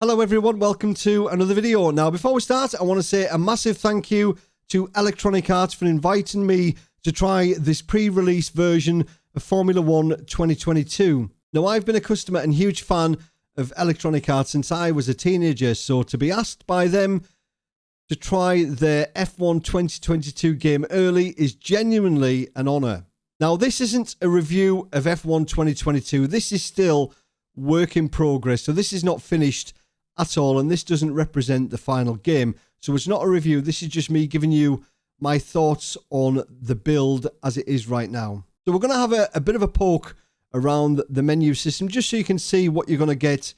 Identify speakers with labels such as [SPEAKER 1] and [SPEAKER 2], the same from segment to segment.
[SPEAKER 1] Hello everyone, welcome to another video. Now before we start, I want to say a massive thank you to Electronic Arts for inviting me to try this pre-release version of Formula 1 2022. Now I've been a customer and huge fan of Electronic Arts since I was a teenager, so to be asked by them to try their F1 2022 game early is genuinely an honour. Now this isn't a review of F1 2022, this is still work in progress, so this is not finished at all, and this doesn't represent the final game. So it's not a review, this is just me giving you my thoughts on the build as it is right now. So we're going to have a bit of a poke around the menu system just so you can see what you're going to get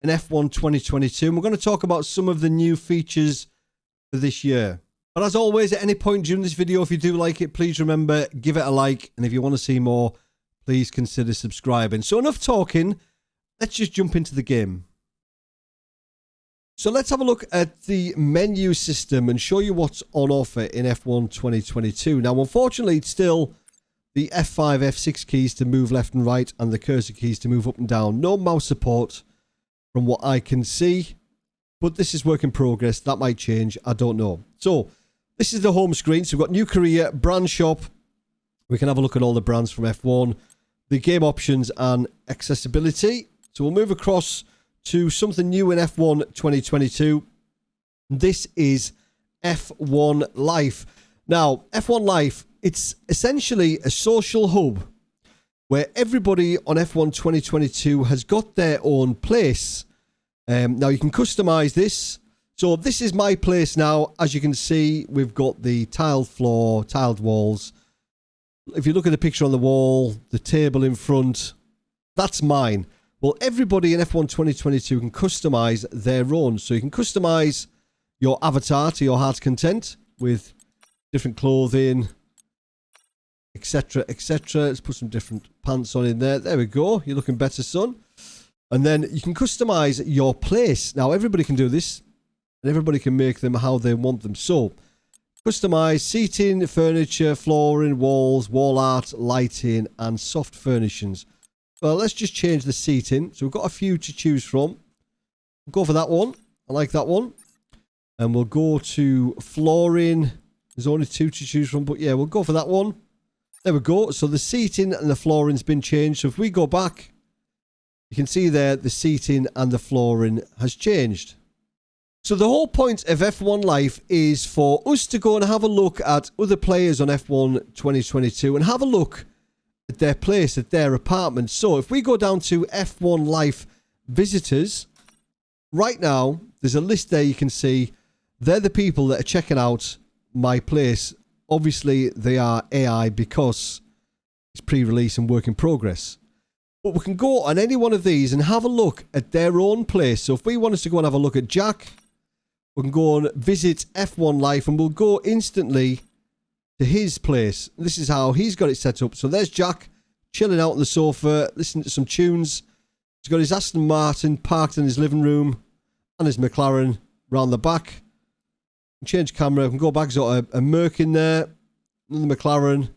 [SPEAKER 1] in F1 2022. And we're going to talk about some of the new features for this year. But as always, at any point during this video, if you do like it, please remember, give it a like. And if you want to see more, please consider subscribing. So enough talking, let's just jump into the game. So let's have a look at the menu system and show you what's on offer in F1 2022. Now, unfortunately, it's still the F5, F6 keys to move left and right and the cursor keys to move up and down. No mouse support from what I can see, but this is work in progress. That might change. I don't know. So this is the home screen. So we've got new career, brand shop. We can have a look at all the brands from F1, the game options and accessibility. So we'll move across to something new in F1 2022. This is F1 Life. Now, F1 Life, it's essentially a social hub where everybody on F1 2022 has got their own place. Now, you can customize this. So this is my place now. As you can see, we've got the tiled floor, tiled walls. If you look at the picture on the wall, the table in front, that's mine. Well, everybody in F1 2022 can customize their own. So you can customize your avatar to your heart's content with different clothing, etc., etc. Let's put some different pants on in there. There we go. You're looking better, son. And then you can customize your place. Now, everybody can do this, and everybody can make them how they want them. So, customize seating, furniture, flooring, walls, wall art, lighting, and soft furnishings. Well, let's just change the seating. So we've got a few to choose from. We'll go for that one. I like that one. And we'll go to flooring. There's only two to choose from, but yeah, we'll go for that one. There we go. So the seating and the flooring's been changed. So if we go back, you can see there the seating and the flooring has changed. So the whole point of F1 Life is for us to go and have a look at other players on F1 2022 and have a look at their place, at their apartment. So if we go down to F1 Life visitors, right now, there's a list there you can see. They're the people that are checking out my place. Obviously, they are AI because it's pre-release and work in progress. But we can go on any one of these and have a look at their own place. So if we wanted to go and have a look at Jack, we can go and visit F1 Life and we'll go instantly to his place. This is how he's got it set up. So there's Jack chilling out on the sofa, listening to some tunes. He's got his Aston Martin parked in his living room and his McLaren round the back. Change camera, we can go back. So a Merc in there, another McLaren,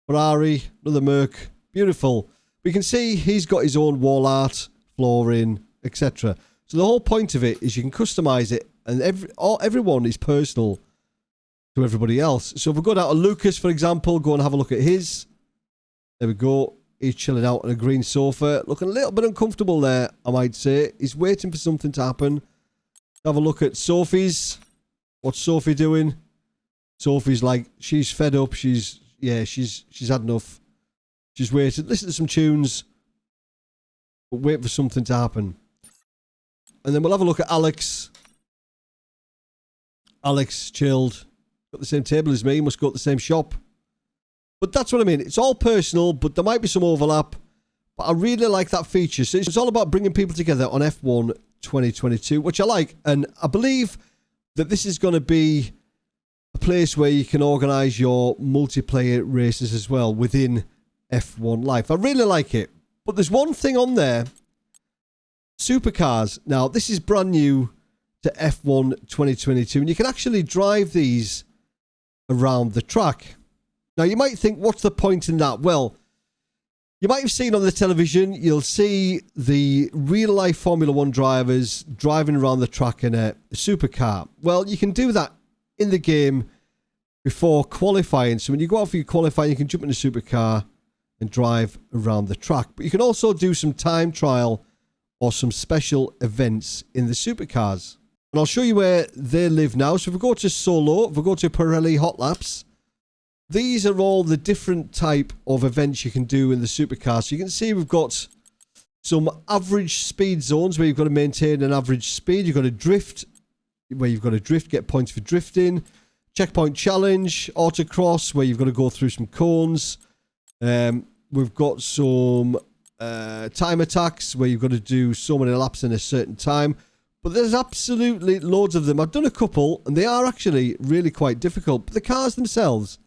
[SPEAKER 1] Ferrari, another Merc. Beautiful. We can see he's got his own wall art, flooring, etc. So the whole point of it is you can customize it, and everyone is personal to everybody else. So if we go down to Lucas, for example, go and have a look at his. There we go. He's chilling out on a green sofa. Looking a little bit uncomfortable there, I might say. He's waiting for something to happen. Have a look at Sophie's. What's Sophie doing? Sophie's like, she's fed up. She's had enough. She's waiting. Listen to some tunes. But wait for something to happen. And then we'll have a look at Alex. Alex chilled. Got the same table as me, must go to the same shop. But that's what I mean. It's all personal, but there might be some overlap. But I really like that feature. So it's all about bringing people together on F1 2022, which I like. And I believe that this is going to be a place where you can organise your multiplayer races as well within F1 Life. I really like it. But there's one thing on there. Supercars. Now, this is brand new to F1 2022. And you can actually drive these around the track. Now, you might think, what's the point in that? Well, You might have seen on the television, you'll see the real-life Formula 1 drivers driving around the track in a supercar. Well, you can do that in the game before qualifying. So when you go out for your qualifying, you can jump in a supercar and drive around the track. But you can also do some time trial or some special events in the supercars. And I'll show you where they live now. So if we go to Solo, if we go to Pirelli Hot Laps, these are all the different type of events you can do in the supercar. So you can see we've got some average speed zones where you've got to maintain an average speed. You've got to drift, where you've got to drift, get points for drifting. Checkpoint challenge, autocross, where you've got to go through some cones. We've got some time attacks, where you've got to do so many laps in a certain time. But there's absolutely loads of them. I've done a couple, and they are actually really quite difficult. But the cars themselves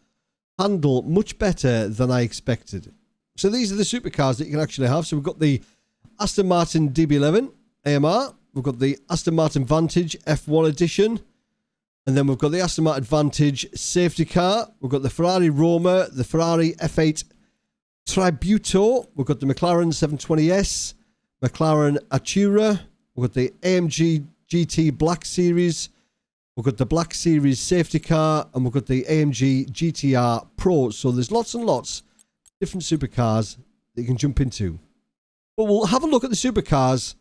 [SPEAKER 1] handle much better than I expected. So these are the supercars that you can actually have. So we've got the Aston Martin DB11 AMR. We've got the Aston Martin Vantage F1 Edition. And then we've got the Aston Martin Vantage safety car. We've got the Ferrari Roma, the Ferrari F8 Tributo. We've got the McLaren 720S, McLaren Artura. We've got the AMG GT Black Series. We've got the Black Series safety car. And we've got the AMG GTR Pro. So there's lots and lots of different supercars that you can jump into. But we'll have a look at the supercars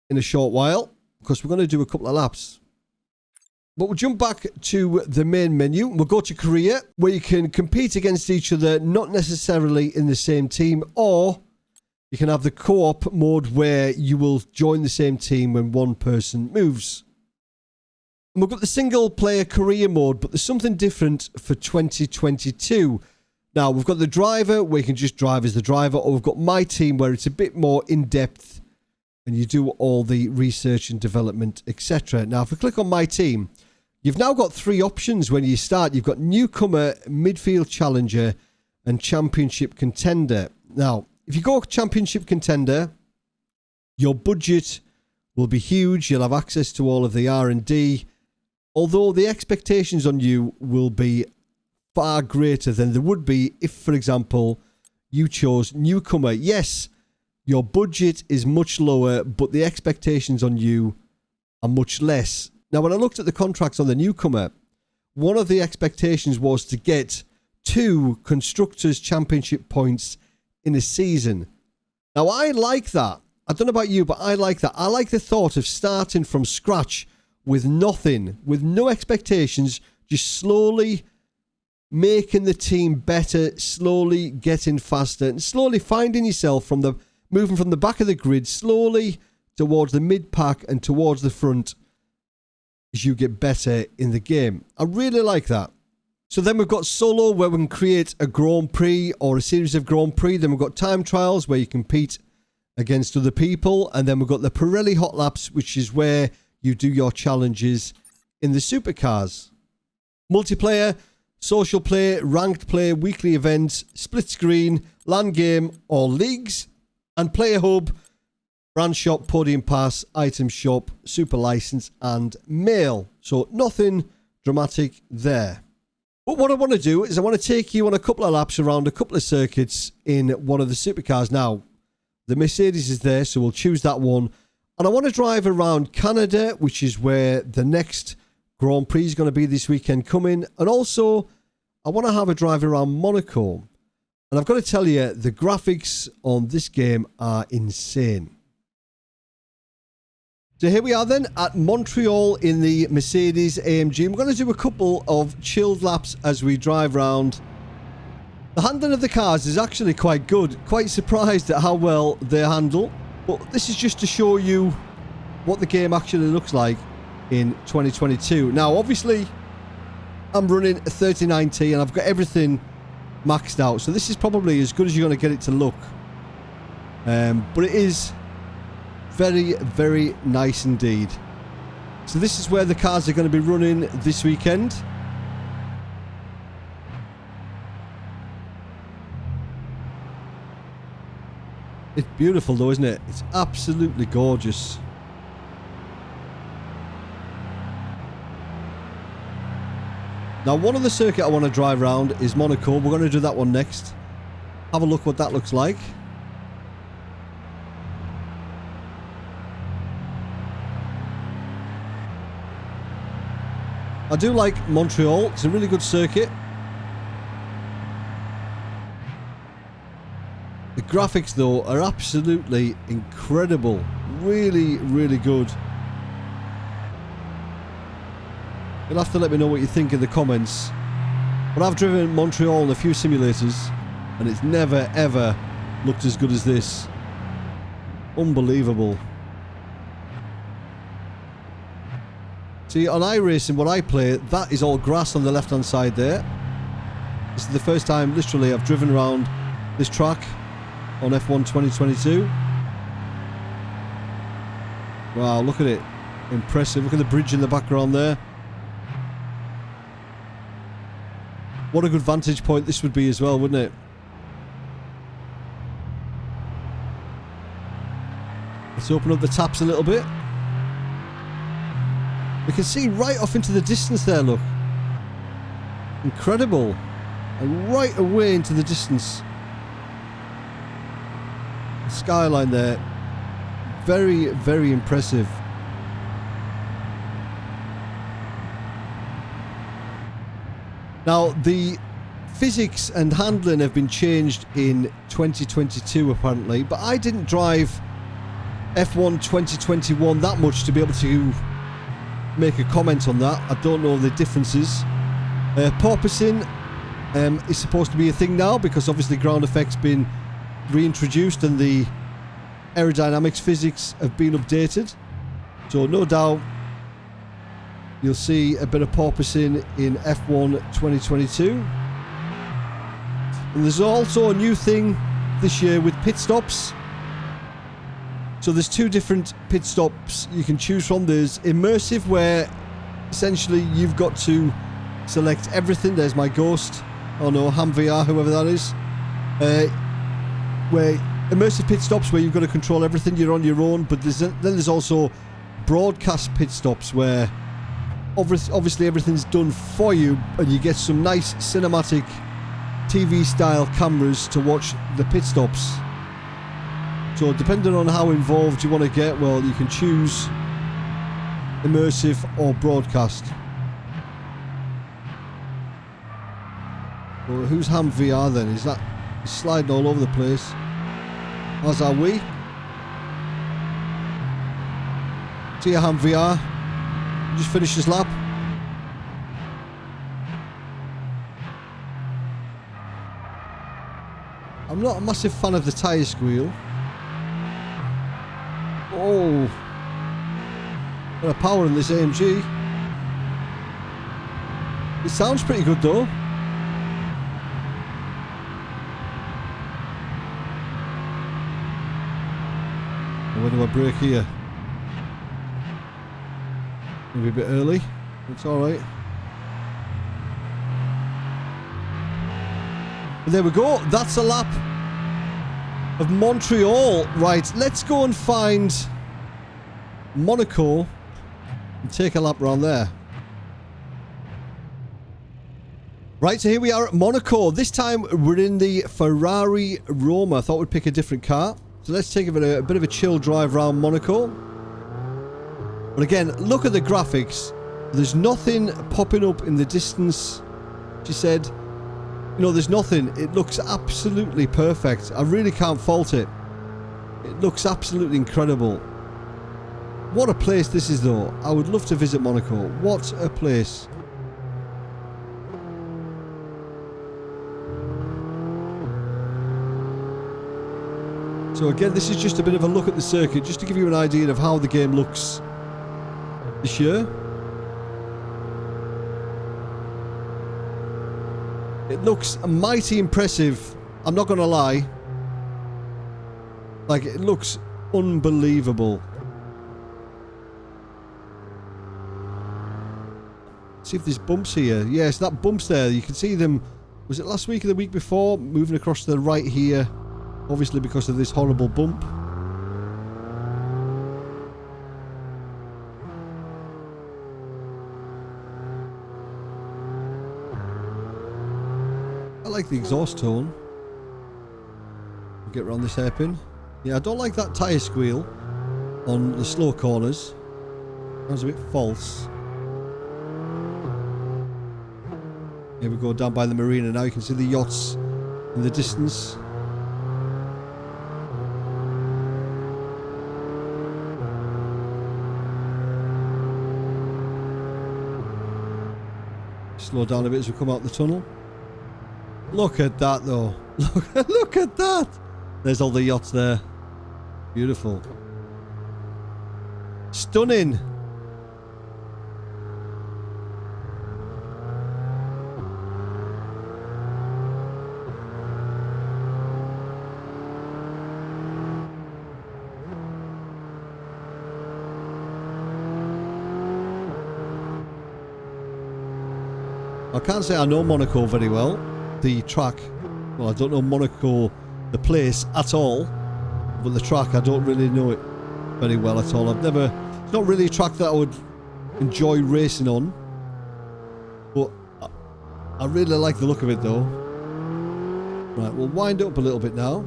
[SPEAKER 1] in a short while, because we're going to do a couple of laps. But we'll jump back to the main menu. We'll go to career, where you can compete against each other, not necessarily in the same team, or you can have the co-op mode where you will join the same team when one person moves. And we've got the single player career mode, but there's something different for 2022. Now, we've got the driver, where you can just drive as the driver, or we've got my team, where it's a bit more in-depth and you do all the research and development, etc. Now, if we click on my team, you've now got three options when you start. You've got newcomer, midfield challenger, and championship contender. Now, if you go championship contender, your budget will be huge. You'll have access to all of the R&D, although the expectations on you will be far greater than there would be if, for example, you chose newcomer. Yes, your budget is much lower, but the expectations on you are much less. Now, when I looked at the contracts on the newcomer, one of the expectations was to get 2 Constructors' Championship points in a season. Now, I like that. I don't know about you, but I like that. I like the thought of starting from scratch with nothing, with no expectations, just slowly making the team better, slowly getting faster, and slowly finding yourself moving from the back of the grid slowly towards the mid-pack and towards the front as you get better in the game. I really like that. So then we've got solo, where we can create a Grand Prix or a series of Grand Prix. Then we've got time trials, where you compete against other people. And then we've got the Pirelli Hot Laps, which is where you do your challenges in the supercars. Multiplayer, social play, ranked play, weekly events, split screen, LAN game or leagues. And Player Hub, Brand Shop, Podium Pass, Item Shop, Super License, and Mail. So nothing dramatic there. But what I want to do is I want to take you on a couple of laps around a couple of circuits in one of the supercars. Now, the Mercedes is there, so we'll choose that one. And I want to drive around Canada, which is where the next Grand Prix is going to be this weekend coming. And also, I want to have a drive around Monaco. And I've got to tell you, the graphics on this game are insane. So here we are then at Montreal in the Mercedes AMG. We're going to do a couple of chilled laps as we drive around. The handling of the cars is actually quite good. Quite surprised at how well they handle. But this is just to show you what the game actually looks like in 2022. Now, obviously, I'm running a 3090 and I've got everything maxed out. So this is probably as good as you're going to get it to look. But it is very, very nice indeed. So this is where the cars are going to be running this weekend. It's beautiful though, isn't it? It's absolutely gorgeous. Now, one of the circuit I want to drive around is Monaco. We're going to do that one next. Have a look what that looks like. I do like Montreal. It's a really good circuit. The graphics, though, are absolutely incredible. Really, really good. You'll have to let me know what you think in the comments. But I've driven Montreal in a few simulators, and it's never, ever looked as good as this. Unbelievable. See, on iRacing, what I play, that is all grass on the left-hand side there. This is the first time, literally, I've driven around this track on F1 2022. Wow, look at it. Impressive. Look at the bridge in the background there. What a good vantage point this would be as well, wouldn't it? Let's open up the taps a little bit. We can see right off into the distance there, look. Incredible. And right away into the distance. The skyline there. Very, very impressive. Now, the physics and handling have been changed in 2022 apparently, but I didn't drive F1 2021 that much to be able to make a comment on that. I don't know the differences. Porpoising is supposed to be a thing now because obviously ground effects been reintroduced and the aerodynamics physics have been updated. So no doubt you'll see a bit of porpoising in F1 2022. And there's also a new thing this year with pit stops. So there's two different pit stops you can choose from. There's immersive, where essentially you've got to select everything. There's my ghost. Oh no, HamVR, whoever that is. Where immersive pit stops, where you've got to control everything. You're on your own. But then there's also broadcast pit stops, where obviously everything's done for you, and you get some nice cinematic TV-style cameras to watch the pit stops. So depending on how involved you want to get, well, you can choose immersive or broadcast. Well, who's HamVR then? Is that he's sliding all over the place? As are we. See you, HamVR. Just finished his lap. I'm not a massive fan of the tyre squeal. Oh, got a power in this AMG. It sounds pretty good though. Where do I brake here? Maybe a bit early. It's alright. There we go. That's a lap of Montreal. Right, let's go and find Monaco and take a lap around there. Right, so here we are at Monaco. This time we're in the Ferrari Roma. I thought we'd pick a different car. So let's take a bit of a chill drive around Monaco. But again, look at the graphics. There's nothing popping up in the distance. She said, you know, there's nothing. It looks absolutely perfect. I really can't fault it. It looks absolutely incredible. What a place this is though. I would love to visit Monaco. What a place. So again, this is just a bit of a look at the circuit, just to give you an idea of how the game looks this year. It looks mighty impressive. I'm not going to lie. Like, it looks unbelievable. See if there's bumps here. Yes, that bumps there. You can see them. Was it last week or the week before? Moving across to the right here. Obviously because of this horrible bump. I like the exhaust tone. Get around this hairpin. Yeah, I don't like that tyre squeal on the slow corners. Sounds a bit false. Here we go down by the marina now. You can see the yachts in the distance. Slow down a bit as we come out the tunnel. Look at that though. Look at that. There's all the yachts there. Beautiful. Stunning. I can't say I know Monaco very well, the track. Well, I don't know Monaco, the place, at all. But the track, I don't really know it very well at all. It's not really a track that I would enjoy racing on. But I really like the look of it though. Right, we'll wind up a little bit now.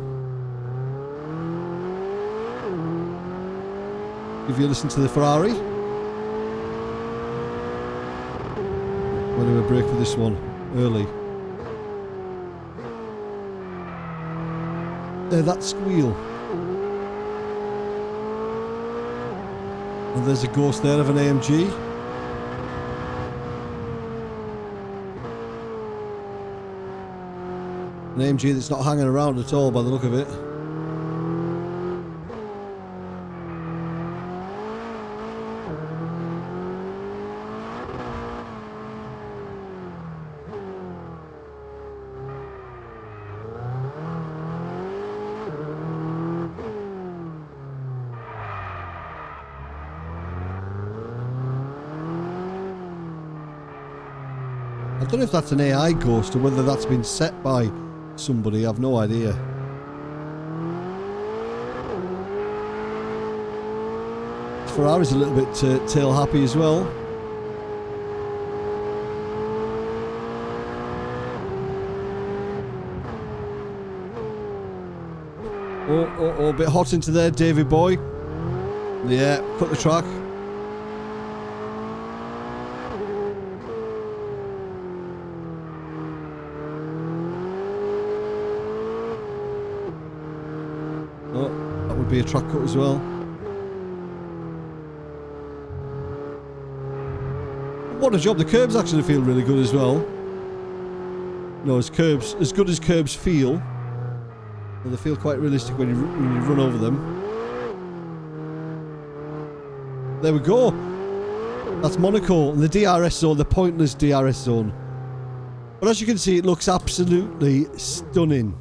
[SPEAKER 1] If you listen to the Ferrari. We'll do a break for this one early. There, that squeal. And there's a ghost there of an AMG. An AMG that's not hanging around at all by the look of it. I don't know if that's an AI ghost or whether that's been set by somebody. I've no idea. Ferrari's a little bit tail happy as well. Oh, a bit hot into there, Davy boy. Yeah, cut the track. Be a track cut as well. What a job. The curbs actually feel really good as well. No, as good as curbs feel. Well, they feel quite realistic when you run over them. There we go. That's Monaco and the DRS zone, the pointless DRS zone. But as you can see, it looks absolutely stunning.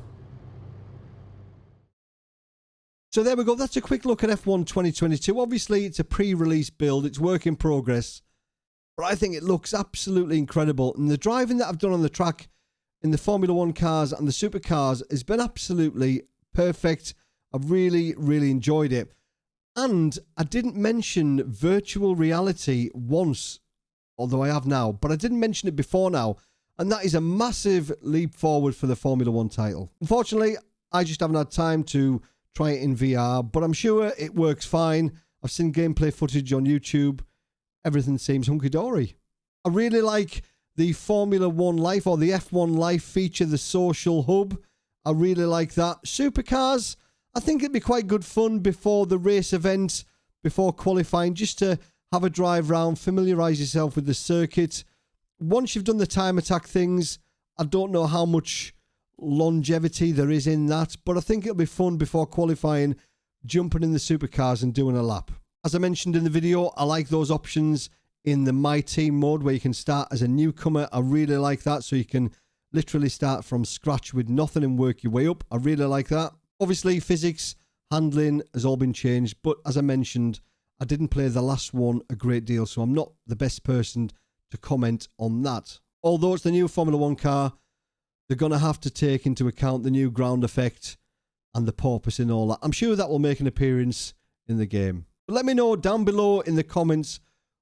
[SPEAKER 1] So there we go. That's a quick look at F1 2022. Obviously, it's a pre-release build. It's work in progress. But I think it looks absolutely incredible. And the driving that I've done on the track in the Formula 1 cars and the Supercars has been absolutely perfect. I've really, really enjoyed it. And I didn't mention virtual reality once, although I have now. But I didn't mention it before now. And that is a massive leap forward for the Formula 1 title. Unfortunately, I just haven't had time to try it in VR, but I'm sure it works fine. I've seen gameplay footage on YouTube. Everything seems hunky-dory. I really like the Formula 1 Life or the F1 Life feature, the social hub. I really like that. Supercars, I think it'd be quite good fun before the race event, before qualifying, just to have a drive round, familiarise yourself with the circuit. Once you've done the time attack things, I don't know how much longevity there is in that, but I think it'll be fun before qualifying, jumping in the supercars and doing a lap. As I mentioned in the video, I like those options in the My Team mode where you can start as a newcomer. I really like that, so you can literally start from scratch with nothing and work your way up. I really like that. Obviously, physics, handling has all been changed, but as I mentioned, I didn't play the last one a great deal, so I'm not the best person to comment on that. Although it's the new Formula 1 car, they're going to have to take into account the new ground effect and the porpoise and all that. I'm sure that will make an appearance in the game. But let me know down below in the comments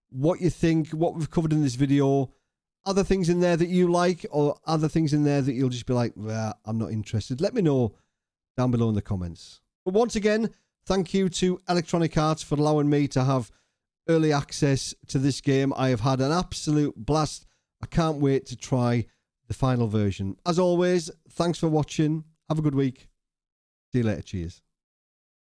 [SPEAKER 1] what you think, what we've covered in this video. Other things in there that you like, or other things in there that you'll just be like, well, I'm not interested. Let me know down below in the comments. But once again, thank you to Electronic Arts for allowing me to have early access to this game. I have had an absolute blast. I can't wait to try the final version. As always, thanks for watching. Have a good week. See you later. Cheers.